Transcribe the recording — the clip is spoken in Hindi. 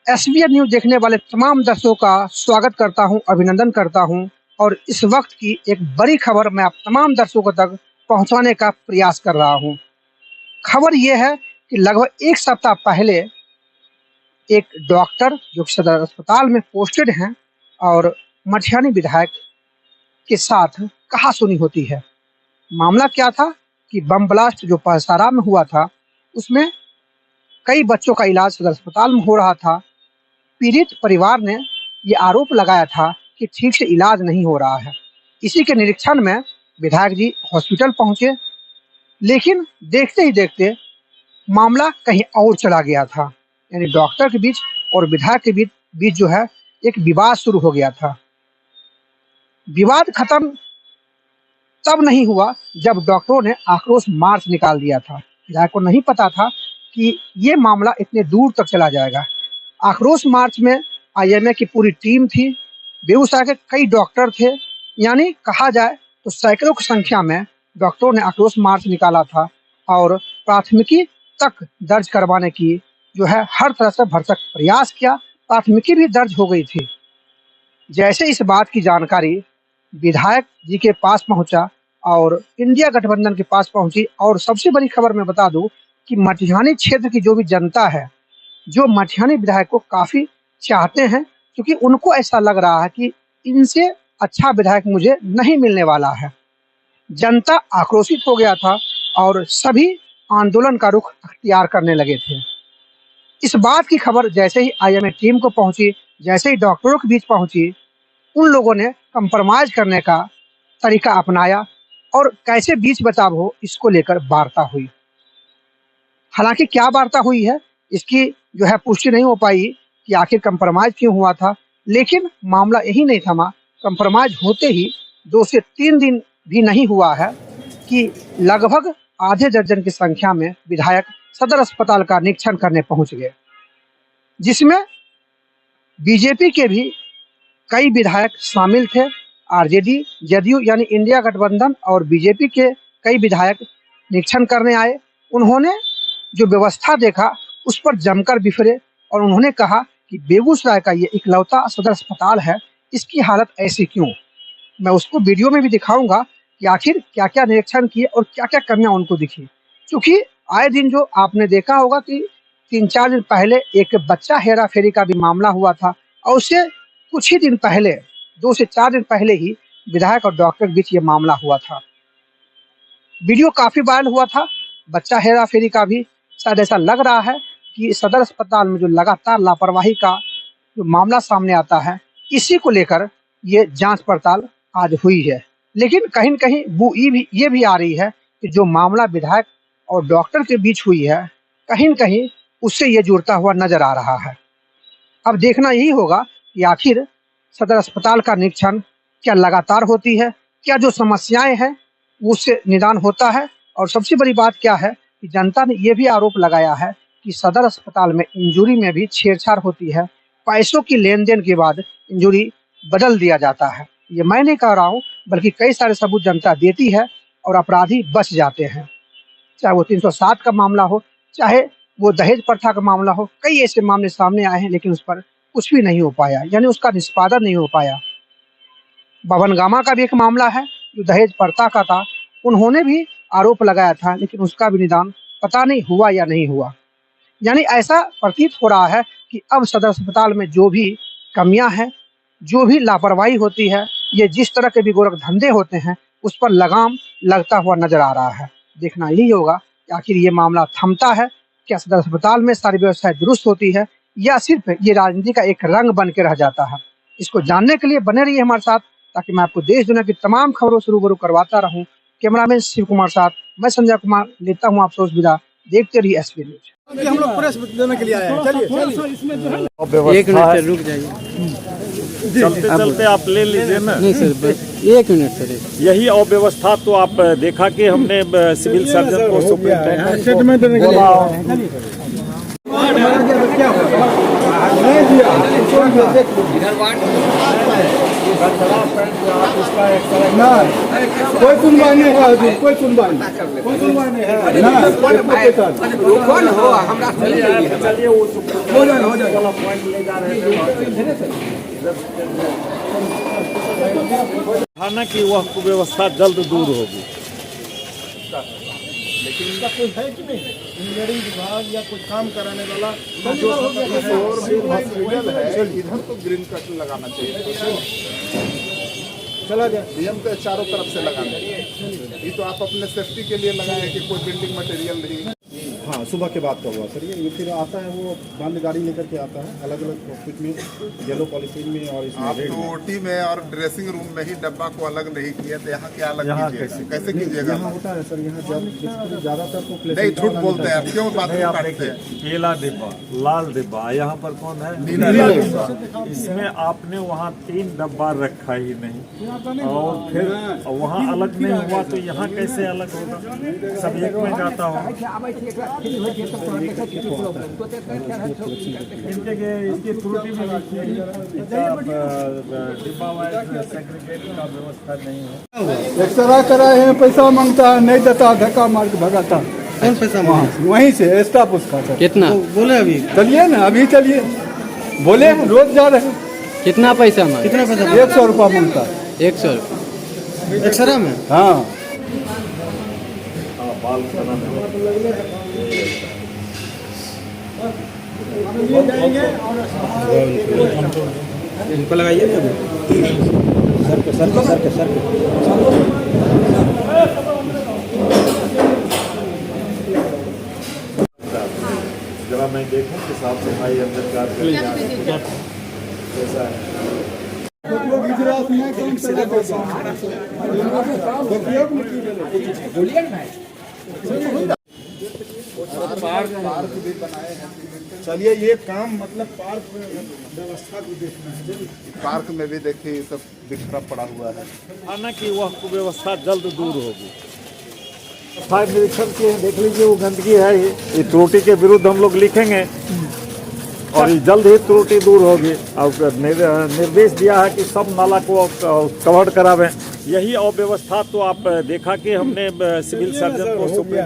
एसबीएन न्यूज देखने वाले तमाम दर्शकों का स्वागत करता हूं, अभिनंदन करता हूं और इस वक्त की एक बड़ी खबर मैं आप तमाम दर्शकों तक पहुंचाने का प्रयास कर रहा हूं। खबर यह है कि लगभग एक सप्ताह पहले एक डॉक्टर जो सदर अस्पताल में पोस्टेड हैं और मटिहानी विधायक के साथ कहासुनी होती है। मामला क्या था कि बम ब्लास्ट जो पहसारा में हुआ था उसमें कई बच्चों का इलाज सदर अस्पताल में हो रहा था। पीड़ित परिवार ने ये आरोप लगाया था कि ठीक से इलाज नहीं हो रहा है। इसी के निरीक्षण में विधायक जी हॉस्पिटल पहुंचे, लेकिन देखते ही देखते मामला कहीं और चला गया था। यानी डॉक्टर के बीच और विधायक के बीच जो है एक विवाद शुरू हो गया था। विवाद खत्म तब नहीं हुआ जब डॉक्टरों ने आक्रोश मार्च निकाल दिया था। विधायक को नहीं पता था कि ये मामला इतने दूर तक चला जाएगा। आक्रोश मार्च में आईएमए की पूरी टीम थी, बेगूसराय के कई डॉक्टर थे, यानी कहा जाए तो सैकड़ों की संख्या में डॉक्टरों ने आक्रोश मार्च निकाला था और प्राथमिकी तक दर्ज करवाने की जो है हर तरह से भरसक प्रयास किया। प्राथमिकी भी दर्ज हो गई थी। जैसे इस बात की जानकारी विधायक जी के पास पहुंचा और इंडिया गठबंधन के पास पहुंची, और सबसे बड़ी खबर मैं बता दूं कि मटिहानी क्षेत्र की जो भी जनता है, जो मटिहानी विधायक को काफी चाहते हैं, क्योंकि उनको ऐसा लग रहा है कि इनसे अच्छा विधायक मुझे नहीं मिलने वाला है। जनता आक्रोशित हो गया था और सभी आंदोलन का रुख अख्तियार करने लगे थे। इस बात की खबर जैसे ही आईएमए टीम को पहुंची, जैसे ही डॉक्टरों के बीच पहुंची, उन लोगों ने कंप्रोमाइज करने का तरीका अपनाया और कैसे बीच बचाव हो इसको लेकर वार्ता हुई। हालांकि क्या वार्ता हुई है इसकी जो है पुष्टि नहीं हो पाई कि आखिर कंप्रोमाइज क्यों हुआ था, लेकिन मामला यही नहीं थमा। कंप्रोमाइज होते ही 2 से 3 दिन भी नहीं हुआ है कि लगभग आधे दर्जन की संख्या में विधायक सदर अस्पताल का निरीक्षण करने पहुंच गए, जिसमें बीजेपी के भी कई विधायक शामिल थे। आरजेडी, जदयू यानी इंडिया गठबंधन और बीजेपी के कई विधायक निरीक्षण करने आए। उन्होंने जो व्यवस्था देखा उस पर जमकर बिफरे और उन्होंने कहा कि बेगूसराय का ये इकलौता सदर अस्पताल है, इसकी हालत ऐसी क्यों। मैं उसको वीडियो में भी दिखाऊंगा कि आखिर क्या क्या निरीक्षण किए और क्या क्या कमियां उनको दिखी। क्योंकि आए दिन जो आपने देखा होगा कि 3-4 दिन पहले एक बच्चा हेरा फेरी का भी मामला हुआ था, और उससे कुछ ही दिन पहले 2 से 4 दिन पहले ही विधायक और डॉक्टर के बीच ये मामला हुआ था। वीडियो काफी वायरल हुआ था। बच्चा हेरा फेरी का भी शायद ऐसा लग रहा है कि सदर अस्पताल में जो लगातार लापरवाही का जो मामला सामने आता है, इसी को लेकर ये जांच पड़ताल आज हुई है। लेकिन कहीं न कहीं वो ये भी आ रही है कि जो मामला विधायक और डॉक्टर के बीच हुई है, कहीं न कहीं उससे ये जुड़ता हुआ नजर आ रहा है। अब देखना यही होगा कि आखिर सदर अस्पताल का निरीक्षण क्या लगातार होती है, क्या जो समस्याएं हैं उससे निदान होता है, और सबसे बड़ी बात क्या है कि जनता ने यह भी आरोप लगाया है कि सदर अस्पताल में इंजूरी में भी छेड़छाड़ होती है। पैसों की लेन देन के बाद इंजूरी बदल दिया जाता है। ये मैं नहीं कह रहा हूँ, बल्कि कई सारे सबूत जनता देती है और अपराधी बच जाते हैं। चाहे वो 307 का मामला हो, चाहे वो दहेज प्रथा का मामला हो, कई ऐसे मामले सामने आए हैं, लेकिन उस पर कुछ भी नहीं हो पाया, यानी उसका निष्पादन नहीं हो पाया। बभनगामा का भी एक मामला है जो दहेज प्रथा का था, उन्होंने भी आरोप लगाया था, लेकिन उसका भी निदान पता नहीं हुआ या नहीं हुआ। यानी ऐसा प्रतीत हो रहा है कि अब सदर अस्पताल में जो भी कमियां हैं, जो भी लापरवाही होती है, ये जिस तरह के भी गोरख धंधे होते हैं, उस पर लगाम लगता हुआ नजर आ रहा है। देखना यही होगा कि आखिर ये मामला थमता है, क्या सदर अस्पताल में सारी व्यवस्थाएं दुरुस्त होती है, या सिर्फ ये राजनीति का एक रंग बन के रह जाता है। इसको जानने के लिए बने रहिए हमारे साथ, ताकि मैं आपको देश दुनिया की तमाम खबरों से रूबरू करवाता रहूं। कैमरामैन शिव कुमार साथ मैं संजय कुमार लेता हूं आपसे विदा। देखते रहिए एसबीएन न्यूज। हम लोग प्रेस देने के लिए आए हैं। चलिए एक मिनट सर, रुक जाइए। चलते चलते आप ले लीजिए ना। नहीं सर, बस 1 मिनट सर। यही अव्यवस्था तो आप देखा कि हमने सिविल सर्जन को स्टेटमेंट देने के लिए ना कोई सुनवाई नहीं है अभी, कोई सुनवाई नहीं है ना। कौन हो हमरा चलिए वो हो जाए पॉइंट ले जा रहे थे थाना की वह कुव्यवस्था जल्द दूर होगी। लेकिन इनका कोई है कि नहीं, इंजीनियरिंग विभाग या कुछ काम कराने वाला जो हॉस्पिटल है इधर तो ग्रीन कट लगाना चाहिए। चला गया नियम तो चारों तरफ से लगाना है। ये तो आप अपने सेफ्टी के लिए लगाए कि कोई बिल्डिंग मटेरियल नहीं। हाँ सुबह के बाद का हुआ सर, ये फिर आता है वो बंद गाड़ी लेकर के आता है अलग अलग प्लास्टिक में, येलो पॉलीथीन में और इसमें आप तो ओटी में और ड्रेसिंग रूम में ही डब्बा को अलग नहीं किया तो यहाँ क्या अलग कैसे कीजिएगा? यहाँ होता है सर, यहाँ ज्यादातर तो नहीं झूठ बोलते हैं आप, क्यों बात काटते हैं? पीला डिब्बा, लाल डिब्बा, यहाँ पर कौन है? नीला डिब्बा। इसमें आपने वहाँ 3 डब्बा रखा ही नहीं और फिर वहाँ अलग नहीं हुआ तो यहाँ कैसे अलग होगा? सब एक में जाता होगा। इसकी त्रुटि में डिब्बा वाइज सेग्रीगेट का व्यवस्था नहीं है। एक्सरा कराए हैं, पैसा मांगता है, नहीं देता, धक्का मार के भगाता। कौन पैसा मांगा? वहीं से स्टाफ उसका सर। कितना बोले अभी? चलिए ना, अभी चलिए, बोले रोज जा रहे हैं। कितना पैसा मांगा? कितना पैसा? 100 रुपया मांगता है। 100 एक्सरा में? हाँ इनको लगाइए ना सर के सर के सर के सर के। जरा मैं देखूं कि साफ सफाई अंदर कैसा है। गुजरात में कौन सा पार्क भी बनाए हैं। चलिए ये काम मतलब पार्क व्यवस्था को देखना है। पार्क में भी देखिए ये सब बिखरा पड़ा हुआ है। थाना की वह कुव्यवस्था जल्द दूर होगी। सफाई निरीक्षण के देख लीजिए वो गंदगी है, ये त्रुटि के विरुद्ध हम लोग लिखेंगे और ये जल्द ही त्रुटि दूर होगी। और निर्देश दिया है कि सब नाला को कवर करावें। यही अव्यवस्था तो आप देखा कि हमने सिविल सर्जन को सुप्रीम